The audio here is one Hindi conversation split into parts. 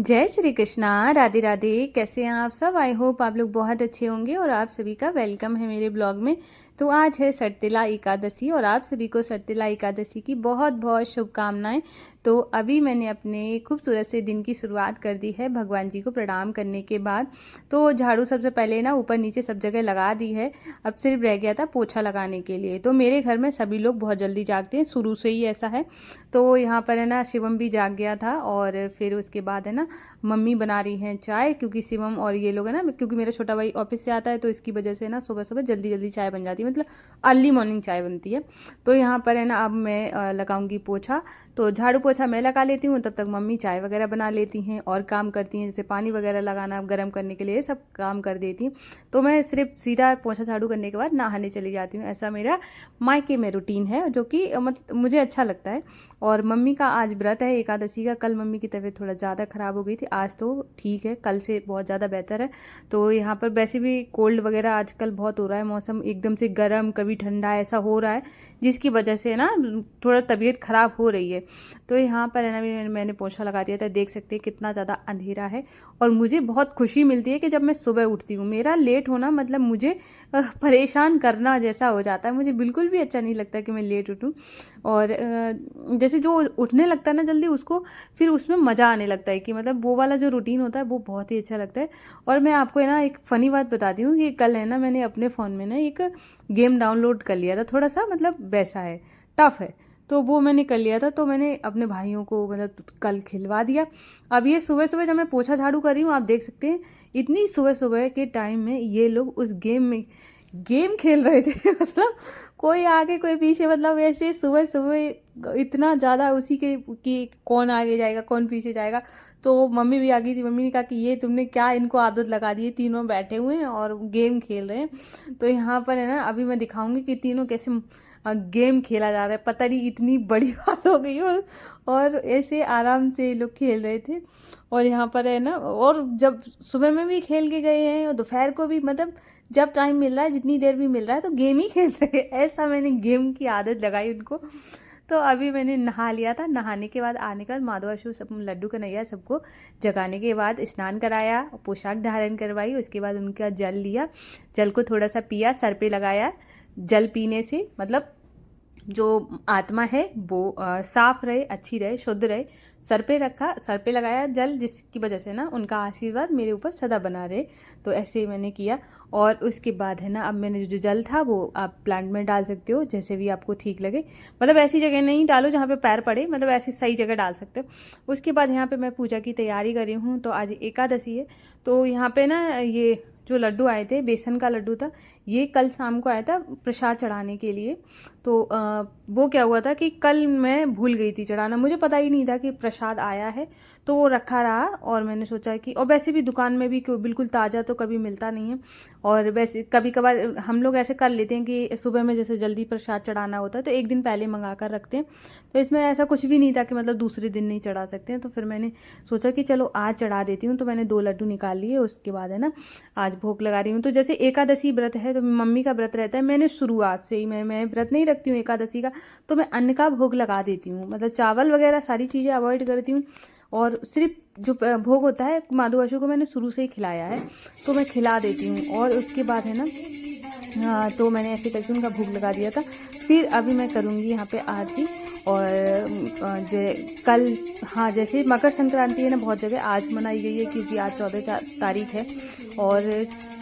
जय श्री कृष्णा। राधे राधे। कैसे हैं आप सब? आई होप आप लोग बहुत अच्छे होंगे और आप सभी का वेलकम है मेरे ब्लॉग में। तो आज है सटतिला एकादशी और आप सभी को सटतिला एकादशी की बहुत बहुत शुभकामनाएं। तो अभी मैंने अपने खूबसूरत से दिन की शुरुआत कर दी है भगवान जी को प्रणाम करने के बाद। तो झाड़ू सबसे पहले ना ऊपर नीचे सब जगह लगा दी है। अब सिर्फ रह गया था पोछा लगाने के लिए। तो मेरे घर में सभी लोग बहुत जल्दी जागते हैं, शुरू से ही ऐसा है। तो यहाँ पर है ना शिवम भी जाग गया था और फिर उसके बाद है ना मम्मी बना रही हैं चाय, क्योंकि शिवम और ये लोग है ना, क्योंकि मेरा छोटा भाई ऑफिस से आता है तो इसकी वजह से ना सुबह सुबह जल्दी जल्दी चाय बन जाती है, मतलब अर्ली मॉर्निंग चाय बनती है। तो यहाँ पर है ना अब मैं लगाऊंगी पोछा। तो झाड़ू पोछा मैं लगा लेती हूँ, तब तक मम्मी चाय वगैरह बना लेती हैं और काम करती हैं, जैसे पानी वगैरह लगाना गर्म करने के लिए सब काम कर देती हूँ। तो मैं सिर्फ सीधा पोछा झाड़ू करने के बाद नहाने चली जाती हूँ। ऐसा मेरा मायके में रूटीन है जो कि मतलब मुझे अच्छा लगता है। और मम्मी का आज व्रत है एकादशी का। कल मम्मी की तबीयत थोड़ा ज़्यादा ख़राब हो गई थी, आज तो ठीक है, कल से बहुत ज़्यादा बेहतर है। तो यहाँ पर वैसे भी कोल्ड वगैरह आजकल बहुत हो रहा है, मौसम एकदम से गर्म कभी ठंडा ऐसा हो रहा है, जिसकी वजह से ना थोड़ा तबीयत ख़राब हो रही है। तो यहाँ पर है ना मैंने पोछा लगा दिया था। देख सकते हैं कितना ज़्यादा अंधेरा है और मुझे बहुत खुशी मिलती है कि जब मैं सुबह उठती हूँ। मेरा लेट होना मतलब मुझे परेशान करना जैसा हो जाता है। मुझे बिल्कुल भी अच्छा नहीं लगता कि मैं लेट उठूँ। और जैसे जो उठने लगता है ना जल्दी, उसको फिर उसमें मज़ा आने लगता है कि मतलब वो वाला जो रूटीन होता है वो बहुत ही अच्छा लगता है। और मैं आपको है ना एक फ़नी बात बताती हूँ कि कल है ना मैंने अपने फ़ोन में ना एक गेम डाउनलोड कर लिया था, थोड़ा सा मतलब वैसा है, टफ है। तो वो मैंने कर लिया था, तो मैंने अपने भाइयों को मतलब कल खिलवा दिया। अब ये सुबह सुबह जब मैं पोछा झाड़ू कर रही हूँ, आप देख सकते हैं इतनी सुबह सुबह के टाइम में ये लोग उस गेम में गेम खेल रहे थे मतलब कोई आगे कोई पीछे, मतलब ऐसे सुबह सुबह इतना ज़्यादा उसी के कि कौन आगे जाएगा कौन पीछे जाएगा। तो मम्मी भी आ गई थी। मम्मी ने कहा कि ये तुमने क्या इनको आदत लगा दी है, तीनों बैठे हुए हैं और गेम खेल रहे हैं। तो यहाँ पर है ना अभी मैं दिखाऊंगी कि तीनों कैसे गेम खेला जा रहा है। पता नहीं इतनी बड़ी बात हो गई हो, और ऐसे आराम से ये लोग खेल रहे थे। और यहाँ पर है ना, और जब सुबह में भी खेल के गए हैं और दोपहर को भी, मतलब जब टाइम मिल रहा है जितनी देर भी मिल रहा है तो गेम ही खेल रहे हैं। ऐसा मैंने गेम की आदत लगाई उनको। तो अभी मैंने नहा लिया था। नहाने के बाद आने के बाद माधवाशु सब लड्डू कन्हैया सबको जगाने के बाद स्नान कराया, पोशाक धारण करवाई, उसके बाद उनका जल लिया, जल को थोड़ा सा पिया, सर पे लगाया। जल पीने से मतलब जो आत्मा है वो साफ रहे, अच्छी रहे, शुद्ध रहे। सर पे रखा, सर पे लगाया जल, जिसकी वजह से ना उनका आशीर्वाद मेरे ऊपर सदा बना रहे। तो ऐसे मैंने किया। और उसके बाद है ना अब मैंने जो जल था वो आप प्लांट में डाल सकते हो, जैसे भी आपको ठीक लगे। मतलब ऐसी जगह नहीं डालो जहाँ पे पैर पड़े, मतलब ऐसी सही जगह डाल सकते हो। उसके बाद यहाँ पे मैं पूजा की तैयारी कर रही हूँ। तो आज एकादशी है। तो यहाँ पे ना ये जो लड्डू आए थे, बेसन का लड्डू था, ये कल शाम को आया था प्रसाद चढ़ाने के लिए। तो वो क्या हुआ था कि कल मैं भूल गई थी चढ़ाना, मुझे पता ही नहीं था कि प्रसाद आया है। तो वो रखा रहा और मैंने सोचा कि, और वैसे भी दुकान में भी बिल्कुल ताज़ा तो कभी मिलता नहीं है। और वैसे कभी कभार हम लोग ऐसे कर लेते हैं कि सुबह में जैसे जल्दी प्रसाद चढ़ाना होता है तो एक दिन पहले मंगा कर रखते हैं। तो इसमें ऐसा कुछ भी नहीं था कि मतलब दूसरे दिन नहीं चढ़ा सकते हैं। तो फिर मैंने सोचा कि चलो आज चढ़ा देती हूँ। तो मैंने 2 लड्डू निकाल लिए। उसके बाद है ना आज भोग लगा रही हूँ। तो जैसे एकादशी व्रत है तो मम्मी का व्रत रहता है, मैंने शुरुआत से ही मैं व्रत नहीं रखती हूँ एकादशी का। तो मैं अन्न का भोग लगा देती हूँ, मतलब चावल वगैरह सारी चीज़ें अवॉइड करती हूँ। और सिर्फ जो भोग होता है माधुआशु को मैंने शुरू से ही खिलाया है, तो मैं खिला देती हूँ। और उसके बाद है ना हाँ, तो मैंने ऐसे करके उनका भोग लगा दिया था। फिर अभी मैं करूँगी यहाँ पे आरती। और कल, हाँ, जैसे मकर संक्रांति है ना बहुत जगह आज मनाई गई है, क्योंकि आज 14 तारीख है। और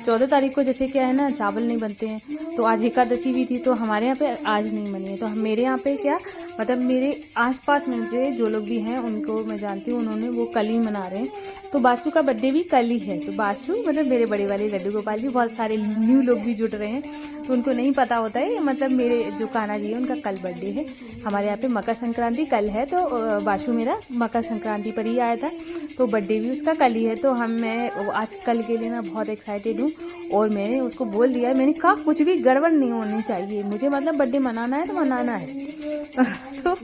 14 तारीख को जैसे क्या है ना चावल नहीं बनते हैं, तो आज एकादशी भी थी तो हमारे यहाँ पे आज नहीं बनी है। तो मेरे यहाँ पे क्या, मतलब मेरे आसपास में मुझे जो लोग भी हैं उनको मैं जानती हूँ, उन्होंने वो कल ही मना रहे हैं। तो बासु का बर्थडे भी कल ही है। तो बासु मतलब मेरे बड़े वाले लड्डू गोपाल भी, बहुत सारे न्यू लोग भी जुड़ रहे हैं तो उनको नहीं पता होता है, मतलब मेरे जो कान्हा जी है उनका कल बर्थडे है। हमारे यहाँ पे मकर संक्रांति कल है, तो बासु मेरा मकर संक्रांति पर ही आया था, तो बर्थडे भी उसका कल ही है। तो मैं आज कल के लिए ना बहुत एक्साइटेड हूँ। और मैंने उसको बोल दिया, मैंने कहा कुछ भी गड़बड़ नहीं होनी चाहिए, मुझे मतलब बर्थडे मनाना है तो मनाना है तो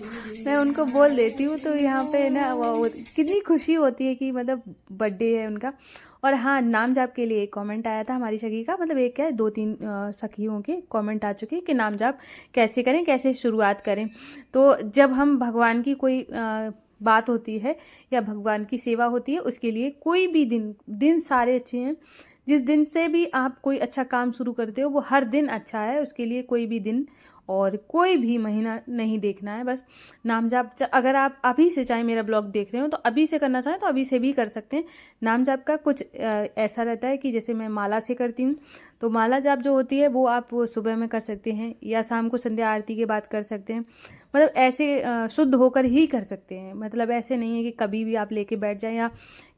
मैं उनको बोल देती हूँ। तो यहाँ पे ना वो कितनी खुशी होती है कि मतलब बर्थडे है उनका। और हाँ, नाम जाप के लिए एक कमेंट आया था हमारी सखी का, मतलब एक क्या 2-3 सखियों के कमेंट आ चुके हैं कि नाम जाप कैसे करें, कैसे शुरुआत करें। तो जब हम भगवान की कोई बात होती है या भगवान की सेवा होती है, उसके लिए कोई भी दिन सारे अच्छे हैं। जिस दिन से भी आप कोई अच्छा काम शुरू करते हो वो हर दिन अच्छा है, उसके लिए कोई भी दिन और कोई भी महीना नहीं देखना है। बस नाम जाप अगर आप अभी से चाहे मेरा ब्लॉग देख रहे हो तो अभी से करना चाहें तो अभी से भी कर सकते हैं। नाम जाप का कुछ ऐसा रहता है कि जैसे मैं माला से करती हूँ, तो माला जाप जो होती है वो आप सुबह में कर सकते हैं या शाम को संध्या आरती के बाद कर सकते हैं। मतलब ऐसे शुद्ध होकर ही कर सकते हैं, मतलब ऐसे नहीं है कि कभी भी आप लेके बैठ जाएं या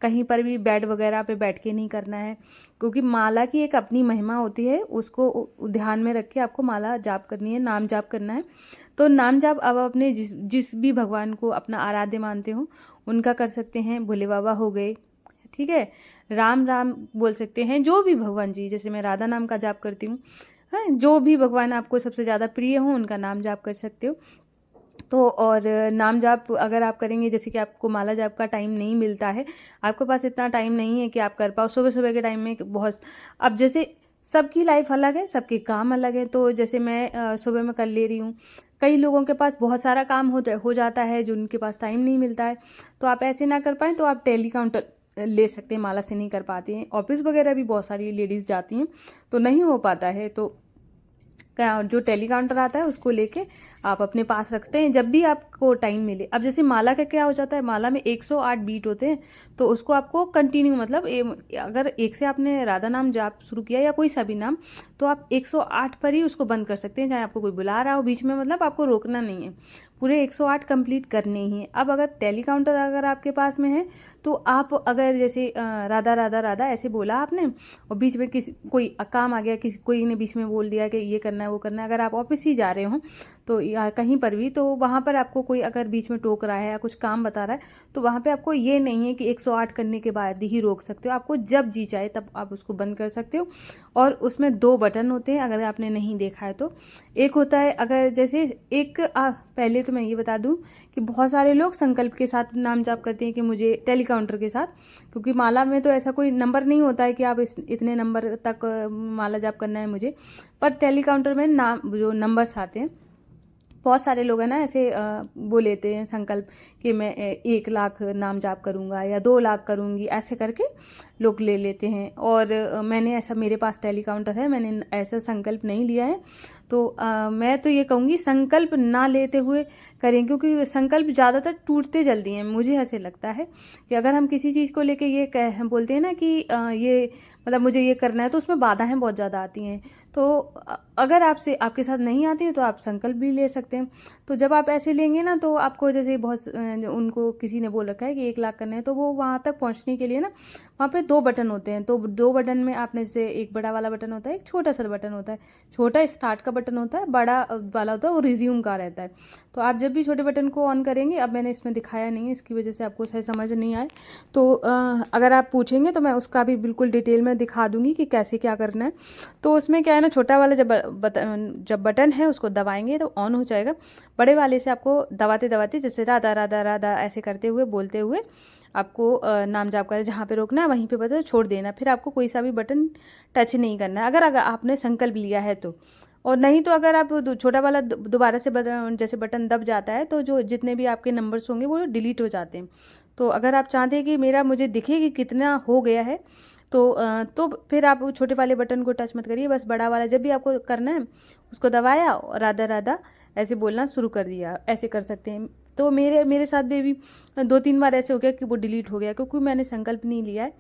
कहीं पर भी बेड वगैरह पे बैठ के नहीं करना है, क्योंकि माला की एक अपनी महिमा होती है, उसको ध्यान में रख के आपको माला जाप करनी है, नाम जाप करना है। तो नाम जाप अब अपने जिस भी भगवान को अपना आराध्य मानते हो उनका कर सकते हैं। भोले बाबा हो गए, ठीक है, राम राम बोल सकते हैं, जो भी भगवान जी, जैसे मैं राधा नाम का जाप करती हूँ, हाँ, जो भी भगवान आपको सबसे ज़्यादा प्रिय हो उनका नाम जाप कर सकते हो। तो और नाम जाप अगर आप करेंगे, जैसे कि आपको माला जाप का टाइम नहीं मिलता है, आपके पास इतना टाइम नहीं है कि आप कर पाओ सुबह सुबह के टाइम में बहुत, अब जैसे सबकी लाइफ अलग है, सबके काम अलग है, तो जैसे मैं सुबह में कर ले रही हूँ, कई लोगों के पास बहुत सारा काम हो जाता है जो उनके पास टाइम नहीं मिलता है, तो आप ऐसे ना कर पाएँ तो आप टेली काउंटर ले सकते हैं। माला से नहीं कर पाते हैं, ऑफिस वगैरह भी बहुत सारी लेडीज़ जाती हैं तो नहीं हो पाता है, तो जो टेली काउंटर आता है उसको लेके आप अपने पास रखते हैं जब भी आपको टाइम मिले। अब जैसे माला का क्या हो जाता है, माला में 108 बीट होते हैं, तो उसको आपको कंटिन्यू, मतलब अगर एक से आपने राधा नाम जाप शुरू किया या कोई सा भी नाम, तो आप 108 पर ही उसको बंद कर सकते हैं, चाहे आपको कोई बुला रहा हो बीच में, मतलब आपको रोकना नहीं है, पूरे 108 कंप्लीट करने ही है। अब अगर टेली काउंटर अगर आपके पास में है तो आप अगर जैसे राधा राधा राधा ऐसे बोला आपने और बीच में किसी कोई काम आ गया, कोई ने बीच में बोल दिया कि ये करना है वो करना है, अगर आप ऑफिस ही जा रहे हो तो या कहीं पर भी, तो वहाँ पर आपको कोई अगर बीच में टोक रहा है या कुछ काम बता रहा है, तो वहाँ पे आपको ये नहीं है कि 108 करने के बाद ही रोक सकते हो, आपको जब जी चाहे तब आप उसको बंद कर सकते हो। और उसमें 2 बटन होते हैं, अगर आपने नहीं देखा है तो। एक होता है, अगर जैसे एक पहले तो मैं ये बता दूं कि बहुत सारे लोग संकल्प के साथ नाम जाप करते हैं कि मुझे टेली काउंटर के साथ, क्योंकि माला में तो ऐसा कोई नंबर नहीं होता है कि आप इतने नंबर तक माला जाप करना है मुझे, पर टेली काउंटर में नाम जो नंबर्स आते हैं, बहुत सारे लोग हैं ना ऐसे वो लेते हैं संकल्प कि मैं 1 लाख नाम जाप करूँगा या 2 लाख करूँगी, ऐसे करके लोग ले लेते हैं। और मैंने ऐसा, मेरे पास टेली काउंटर है, मैंने ऐसा संकल्प नहीं लिया है, तो मैं तो ये कहूँगी संकल्प ना लेते हुए करें, क्योंकि संकल्प ज़्यादातर टूटते जल्दी हैं। मुझे ऐसे लगता है कि अगर हम किसी चीज़ को लेके ये बोलते हैं ना कि ये मतलब मुझे ये करना है, तो उसमें बाधाएं बहुत ज़्यादा आती हैं। तो अगर आपके साथ नहीं आती है तो आप संकल्प भी ले सकते हैं। तो जब आप ऐसे लेंगे ना, तो आपको जैसे बहुत उनको किसी ने बोल रखा है कि 1 लाख करना है, तो वो वहाँ तक पहुँचने के लिए ना वहाँ पे 2 बटन होते हैं, तो 2 बटन में आपने से एक बड़ा वाला बटन होता है, एक छोटा सा बटन होता है। छोटा स्टार्ट का बटन होता है, बड़ा वाला होता है वो रिज्यूम का रहता है। तो आप जब भी छोटे बटन को ऑन करेंगे, अब मैंने इसमें दिखाया नहीं है, इसकी वजह से आपको सही समझ नहीं आए, तो अगर आप पूछेंगे तो मैं उसका भी बिल्कुल डिटेल में दिखा दूंगी कि कैसे क्या करना है। तो उसमें क्या है ना, छोटा वाला जब बटन है उसको दबाएंगे तो ऑन हो जाएगा। बड़े वाले से आपको दबाते दबाते, जैसे राधा राधा राधा ऐसे करते हुए बोलते हुए आपको नाम जाप कर जहाँ पे रोकना है वहीं पे बस छोड़ देना, फिर आपको कोई सा भी बटन टच नहीं करना है, अगर आपने संकल्प लिया है तो। और नहीं तो अगर आप छोटा वाला दोबारा से जैसे बटन दब जाता है तो जो जितने भी आपके नंबर्स होंगे वो डिलीट हो जाते हैं। तो अगर आप चाहते हैं कि मेरा मुझे दिखे कि कितना हो गया है, तो फिर आप छोटे वाले बटन को टच मत करिए, बस बड़ा वाला जब भी आपको करना है उसको दबाया और राधा राधा ऐसे बोलना शुरू कर दिया, ऐसे कर सकते हैं। तो मेरे साथ भी 2-3 बार ऐसे हो गया कि वो डिलीट हो गया, क्योंकि मैंने संकल्प नहीं लिया है,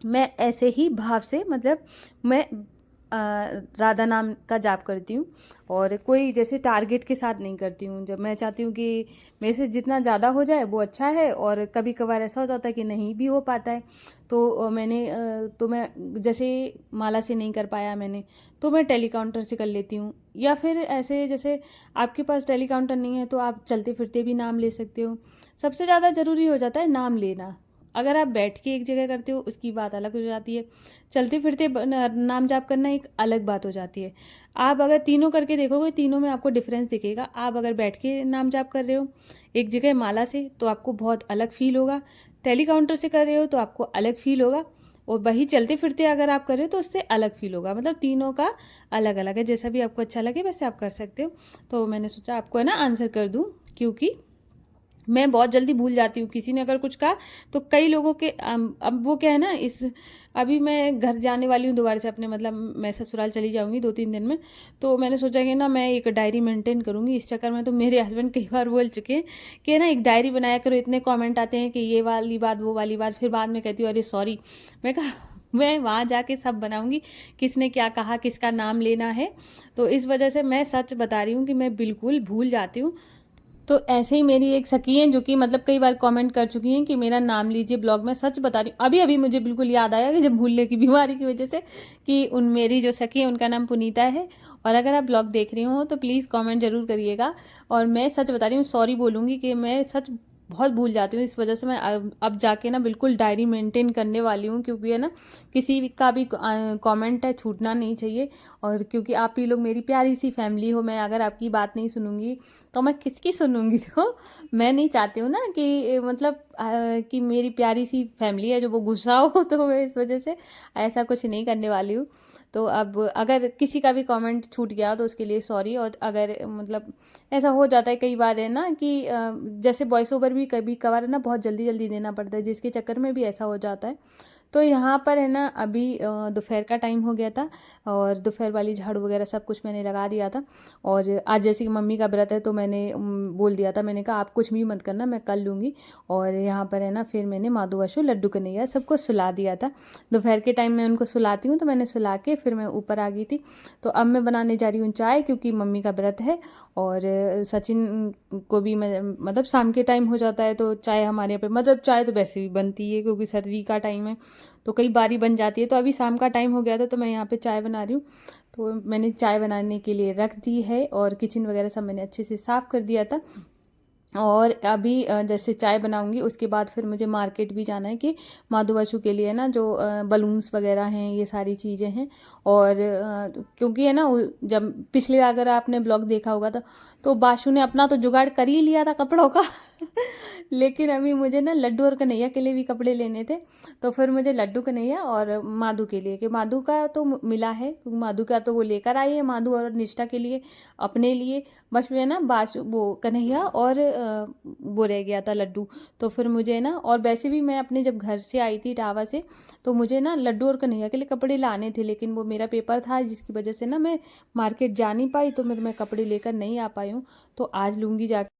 मैं ऐसे ही भाव से, मतलब मैं राधा नाम का जाप करती हूँ और कोई जैसे टारगेट के साथ नहीं करती हूँ। जब मैं चाहती हूँ कि मेरे से जितना ज़्यादा हो जाए वो अच्छा है, और कभी कभार ऐसा हो जाता है कि नहीं भी हो पाता है, तो मैं जैसे माला से नहीं कर पाया मैंने, तो मैं टेली काउंटर से कर लेती हूँ। या फिर ऐसे जैसे आपके पास टेली काउंटर नहीं है तो आप चलते फिरते भी नाम ले सकते हो। सबसे ज़्यादा ज़रूरी हो जाता है नाम लेना। अगर आप बैठ के एक जगह करते हो उसकी बात अलग हो जाती है, चलते फिरते नाम जाप करना एक अलग बात हो जाती है। आप अगर तीनों करके देखोगे, तीनों में आपको डिफरेंस दिखेगा। आप अगर बैठ के नाम जाप कर रहे हो एक जगह माला से, तो आपको बहुत अलग फील होगा, टेली काउंटर से कर रहे हो तो आपको अलग फील होगा, और वही चलते फिरते अगर आप कर रहे हो तो उससे अलग फील होगा। मतलब तीनों का अलग अलग है, जैसा भी आपको अच्छा लगे वैसे आप कर सकते हो। तो मैंने सोचा आपको है ना आंसर कर दूँ, क्योंकि मैं बहुत जल्दी भूल जाती हूँ। किसी ने अगर कुछ कहा तो कई लोगों के अब वो क्या है ना, इस अभी मैं घर जाने वाली हूँ दोबारा से अपने, मतलब मैं ससुराल चली जाऊँगी 2-3 दिन में। तो मैंने सोचा कि ना मैं एक डायरी मेंटेन करूँगी। इस चक्कर में तो मेरे हस्बैंड कई बार बोल चुके हैं कि ना एक डायरी बनाया करो, इतने कमेंट आते हैं कि ये वाली बात वो वाली बात, फिर बाद में कहती हूँ अरे सॉरी। मैं कहा मैं वहाँ जाके सब बनाऊँगी, किसने क्या कहा, किसका नाम लेना है। तो इस वजह से मैं सच बता रही हूँ कि मैं बिल्कुल भूल जाती हूँ। तो ऐसे ही मेरी एक सखी हैं जो कि मतलब कई बार कमेंट कर चुकी हैं कि मेरा नाम लीजिए ब्लॉग में। सच बता रही हूँ, अभी अभी मुझे बिल्कुल याद आया कि जब भूलने की बीमारी की वजह से, कि उन मेरी जो सखी है उनका नाम पुनीता है। और अगर आप ब्लॉग देख रही हो तो प्लीज़ कमेंट ज़रूर करिएगा। और मैं सच बता रही हूँ, सॉरी बोलूँगी कि मैं सच बहुत भूल जाती हूँ। इस वजह से मैं अब जाके ना बिल्कुल डायरी मेंटेन करने वाली हूँ, क्योंकि है ना किसी का भी कमेंट है छूटना नहीं चाहिए। और क्योंकि आप ही लोग मेरी प्यारी सी फैमिली हो, मैं अगर आपकी बात नहीं सुनूंगी तो मैं किसकी सुनूंगी। तो मैं नहीं चाहती हूँ ना कि मतलब कि मेरी प्यारी सी फैमिली है जो वो गुस्सा हो। तो मैं इस वजह से ऐसा कुछ नहीं करने वाली हूँ। तो अब अगर किसी का भी कमेंट छूट गया तो उसके लिए सॉरी। और अगर मतलब ऐसा हो जाता है कई बार है ना कि जैसे वॉइस ओवर भी कभी कभार है ना बहुत जल्दी जल्दी देना पड़ता है, जिसके चक्कर में भी ऐसा हो जाता है। तो यहाँ पर है ना अभी दोपहर का टाइम हो गया था और दोपहर वाली झाड़ू वगैरह सब कुछ मैंने लगा दिया था। और आज जैसे कि मम्मी का व्रत है तो मैंने बोल दिया था, मैंने कहा आप कुछ भी मत करना, मैं कर लूँगी। और यहाँ पर है ना फिर मैंने माधु वशु लड्डू कन्हैया सबको सुला दिया था। दोपहर के टाइम मैं उनको सुलाती हूँ, तो मैंने सुला के फिर मैं ऊपर आ गई थी। तो अब मैं बनाने जा रही हूँ चाय, क्योंकि मम्मी का व्रत है। और सचिन को भी मैं मतलब शाम के टाइम हो जाता है तो चाय हमारे यहाँ पे, मतलब चाय तो वैसे भी बनती है क्योंकि सर्दी का टाइम है तो कई बारी बन जाती है। तो अभी शाम का टाइम हो गया था तो मैं यहाँ पे चाय बना रही हूँ। तो मैंने चाय बनाने के लिए रख दी है और किचन वगैरह सब मैंने अच्छे से साफ़ कर दिया था। और अभी जैसे चाय बनाऊंगी उसके बाद फिर मुझे मार्केट भी जाना है कि माधु वशु के लिए ना जो बलून्स वगैरह हैं ये सारी चीज़ें हैं। और क्योंकि है ना जब पिछले अगर आपने ब्लॉग देखा होगा तो बाशु ने अपना तो जुगाड़ कर ही लिया था कपड़ों का। लेकिन अभी मुझे ना लड्डू और कन्हैया के लिए भी कपड़े लेने थे। तो फिर मुझे लड्डू कन्हैया और माधु के लिए, कि माधु का तो मिला है क्योंकि माधु का तो वो लेकर आई है, माधु और निष्ठा के लिए अपने लिए। बस मैं ना बाशु वो कन्हैया और वो रह गया था लड्डू। तो फिर मुझे ना, और वैसे भी मैं अपने जब घर से आई थी टावा से तो मुझे ना लड्डू और कन्हैया के लिए कपड़े लाने थे, लेकिन वो मेरा पेपर था जिसकी वजह से ना मैं मार्केट जा नहीं पाई, तो मैं कपड़े लेकर नहीं आ पाई हूँ। तो आज लूँगी जाके।